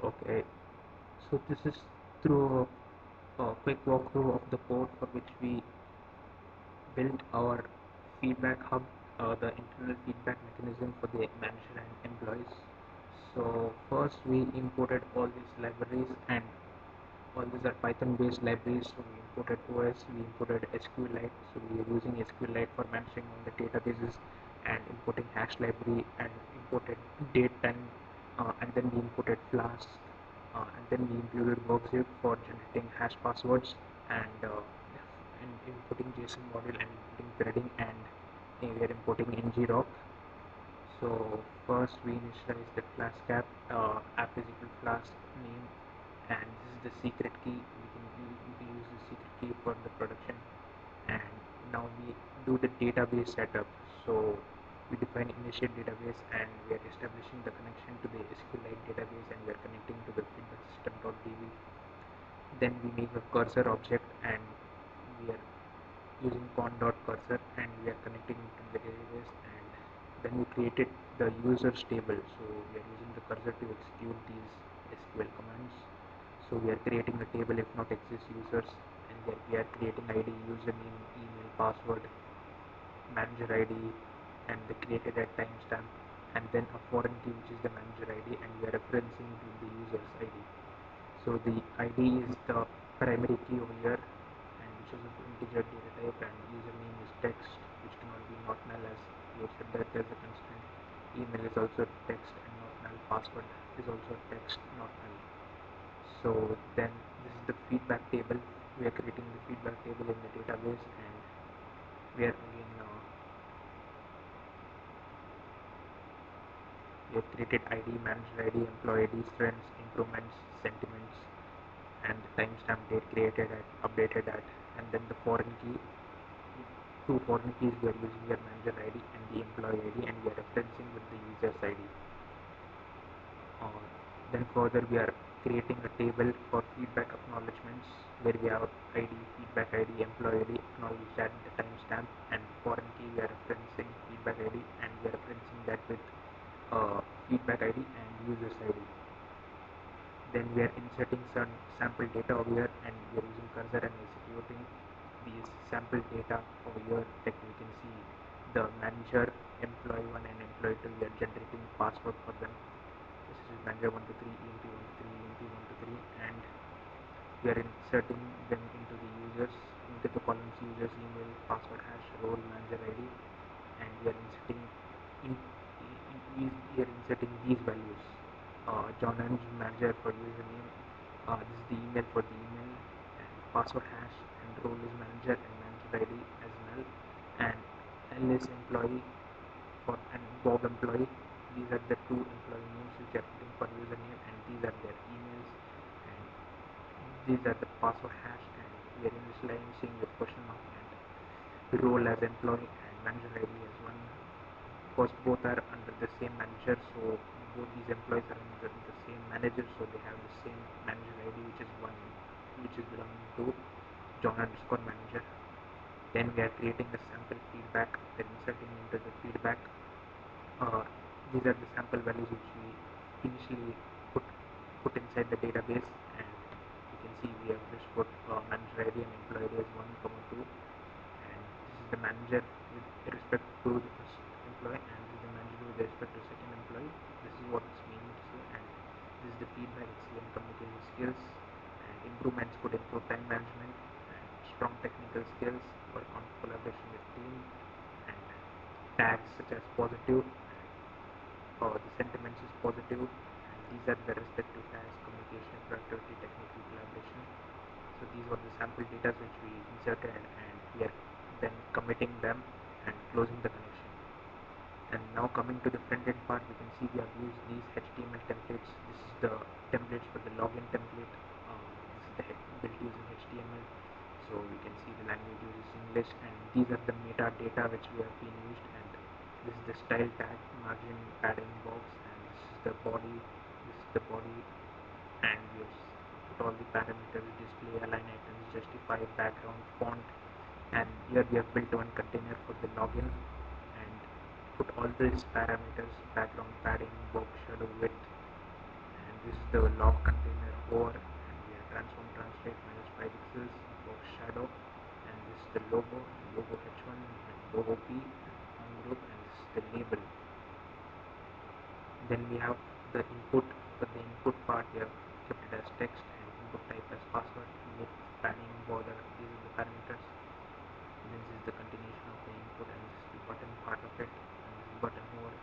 Okay, so this is through a quick walkthrough of the code for which we built our feedback hub, the internal feedback mechanism for the manager and employees. So first we imported all these libraries, and all these are Python based libraries. So we imported OS, we imported SQLite. So we are using SQLite for managing all the databases and importing hash library, and imported date time, and then we imported Flask, and then we included workzip for generating hash passwords, and importing JSON module, and importing threading, and we are importing ngrok. So first we initialize the class app is equal to class name, and this is the secret key. We can use the secret key for the production. And now we do the database setup. So we define initiate database, and we are establishing the connection to the SQLite database, and we are connecting to the feedback system.db. Then we make a cursor object, and we are using con.cursor, and we are connecting to the database. And then we created the users table, so we are using the cursor to execute these SQL commands. So we are creating a table if not exist users, and we are creating ID, username, email, password, manager ID, and the created at timestamp, and then a foreign key which is the manager ID, and we are referencing to the user's ID. So the ID is the primary key over here, and which is of integer data type, and username is text, which cannot be not null, as we have said that there's a constraint. Email is also text and not null. Password is also text, not null. So then this is the feedback table. We are creating the feedback table in the database, and we are again we have created ID, manager ID, employee ID, strengths, improvements, sentiments, and the timestamp date created at, updated at, and then the foreign key. Two foreign keys we are using here, manager ID and the employee ID, and we are referencing with the user's ID. Then further we are creating a table for feedback acknowledgements, where we have ID, feedback ID, employee ID, acknowledge that the timestamp, and foreign key we are referencing feedback ID, and we are referencing that with feedback ID and user's ID. Then we are inserting some sample data over here, and we are using cursor and executing these sample data over here. Like we can see the manager, employee 1 and employee 2, we are generating password for them. This is manager 123, EMP 123, EMP 123, and we are inserting them into the users, into the columns users, email, password hash, role, manager ID, and we are inserting these values. John and manager for username, this is the email for the email, and password hash, and role is manager, and manager ID as null, and L is employee for, and Bob employee. These are the two employee names which are putting for username, and these are their emails, and these are the password hash, and we are initializing with question mark, and role as employee and manager ID as one, because both are under the same manager. So both these employees are under the same manager, so they have the same manager ID, which is one, which is belonging to John underscore manager. Then we are creating a sample feedback, then inserting into the feedback. uh, these are the sample values which we initially put inside the database, and you can see we have just put manager ID and employee ID as 1, 2, and this is the manager with respect to the first employee, and this is the manager with respect to second employee. This is what it's meaning to say, and this is the feedback, excellent communication skills, and improvements could improve time management, and strong technical skills, work on collaboration with team, and tags such as positive, the sentiments is positive, and these are the respective tags: communication, productivity, technical, collaboration. So these were the sample data which we inserted, and we are then committing them and closing the connection. And now coming to the front end part, we can see we have used these HTML templates. This is the templates for the login template. This is the built using HTML. So we can see the language uses English, and these are the metadata which we have been used, and this is the style tag, margin, padding box, and this is the body. This is the body, and we have put all the parameters: display, align items, justify, background, font, and here we have built one container for the login, and put all these parameters: background, padding, box, shadow, width, and this is the log container over, and we have transform, translate, manage 5 pixels, box shadow, and this is the logo h1, logo p, home group, and this is the label. Then we have the input. For the input part, we have kept it as text and input type as password, width, padding, border. These are the parameters. And then this is the continuation of the input, and this is the button part of it, and this is button over.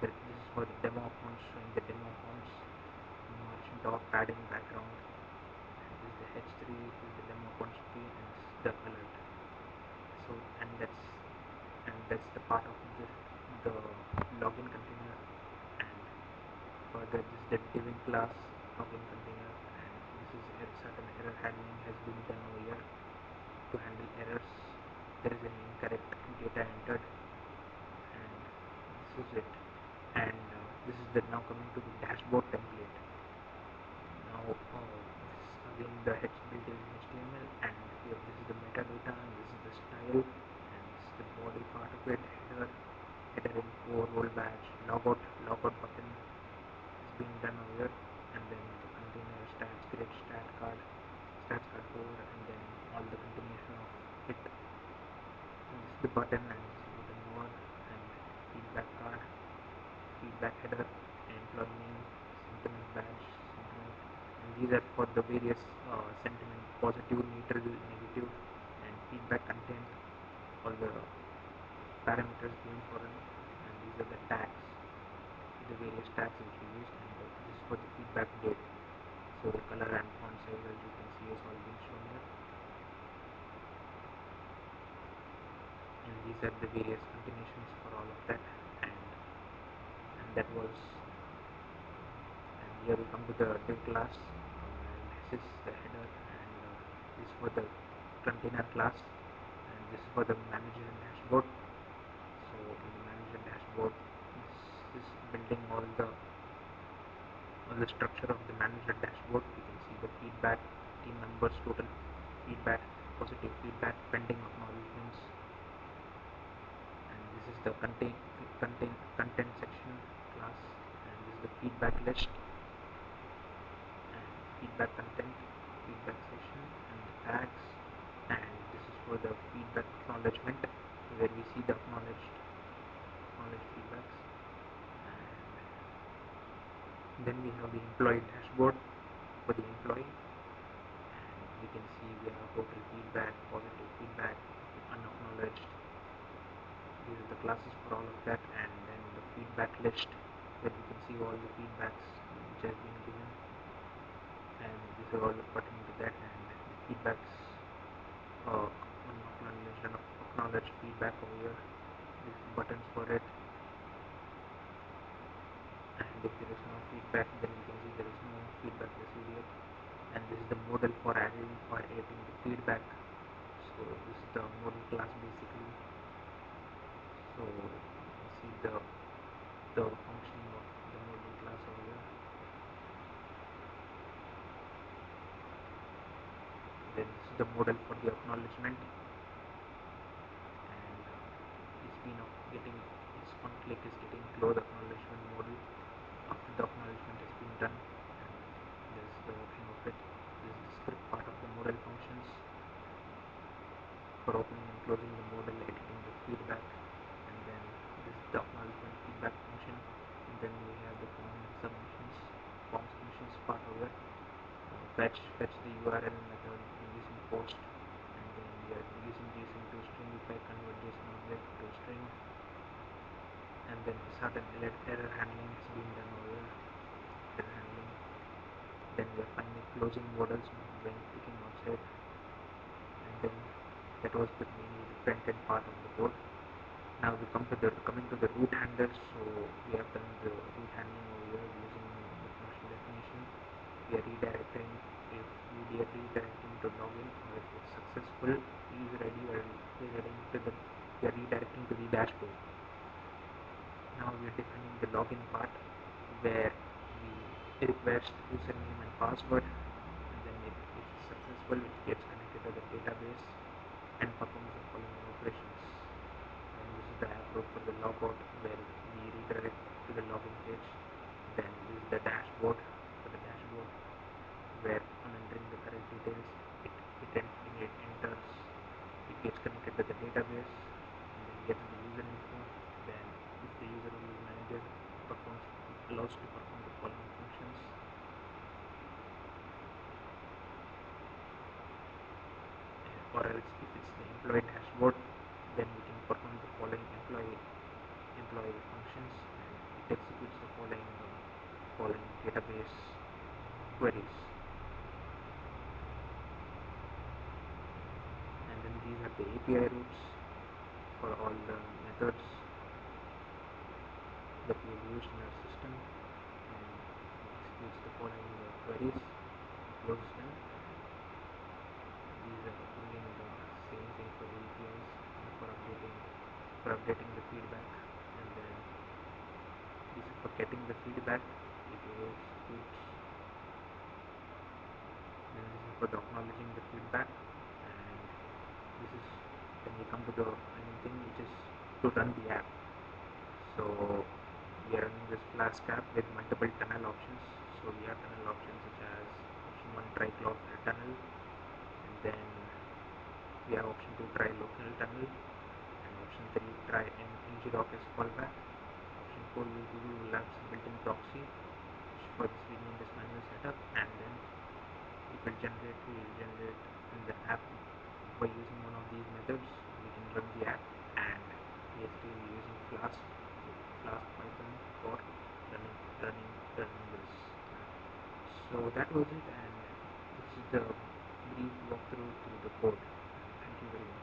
This is for the demo accounts, showing the demo accounts. Merge dog padding background, and this is the h3, this is the demo accounts p, and this is the alert. So and that's the part of the login container. And further, this is the diving class login container, and this is certain error handling has been done over here to handle errors. There is an incorrect data entered, and this is it. And this is the now coming to the dashboard template. Now this is again the built-in HTML, and here this is the metadata, and this is the style, and this is the body part of it, header info, role badge, logout button is being done over here, and then the container stats, create stats card over, and then all the continuation of it. And this is the button, and this is the button over, and feedback card, feedback header, employee name, sentiment badge, sentiment, and these are for the various sentiment, positive, neutral, negative, and feedback content, all the parameters given for it, and these are the tags, the various tags which we used, and this is for the feedback date. So the color and font size, as you can see, is all being shown here, and these are the various continuations for all of that, and that was. And here we come to the div class, and this is the header, and this is for the container class, and this is for the manager dashboard. So in the manager dashboard, this is building all the structure of the manager dashboard. You can see the feedback, team members, total feedback, positive feedback, pending acknowledgements, and this is the content section class, and this is the feedback list, and feedback content, feedback section, and the tags, and this is for the feedback acknowledgement, where we see the acknowledged feedbacks. And then we have the employee dashboard for the employee, and we can see we have total feedback, positive feedback, unacknowledged. These are the classes for all of that, and then the feedback list, where we can see all the feedbacks which has been given, and these are all pertaining to that, and the feedbacks, unacknowledged and acknowledged feedback over here. These are buttons for it, and if there is no feedback, then we can see there is no feedback received here. And this is the modal for adding or editing the feedback. So this is the modal class basically. So you can see the functioning of the modal class over here. Then this is the modal for the acknowledgement, and it's been getting, it's on click is getting close acknowledgement modal after the acknowledgement has been done, and this is the working of it. This is the script part of the modal functions for opening and closing the modal, editing the feedback, and then this is the acknowledgement feedback function, and then we have the forms functions part over here. Fetch the URL method using post, and then we are using JSON to string. If I convert JSON object to string, and then certain error handling has been done over here. Error handling. Then we are finally closing modals when clicking outside, and then that was mainly the front-end part of the code. Now we coming to the root handlers. So we have done the root handling over here using the function definition. We are redirecting to login, or if it's successful, user ID, or we are redirecting to the dashboard. Now we are defining the login part, where we request username and password, and then if it's successful, it gets connected to the database and performs the following operations. Then this is the app route for the logout, where we redirect to the login page. Then this is the dashboard for the dashboard to perform the following functions. Or else if it's the employee dashboard, then we can perform the following employee functions, and it executes the following database queries. And then these are the API routes for all the methods that we have used in our system, and it executes the following queries, closes them. These are again the same thing for the APIs for updating the feedback, and then this is for getting the feedback. API executes. Then this is for the acknowledging the feedback, and this is when we come to the final thing, which is to run the app. So we are running this Flask app with multiple tunnel options. So we have tunnel options such as option 1, try cloud tunnel, and then we have option 2, try local tunnel, and option 3, try ngdoc as fallback. Option 4, use Google Labs built-in proxy. For this we need this manual setup, and then it will generate in the app by using one of these methods. We can run the app, and basically we're using Flask Python for running this app. So that was it, and this is the brief walkthrough through the code. Thank you very much.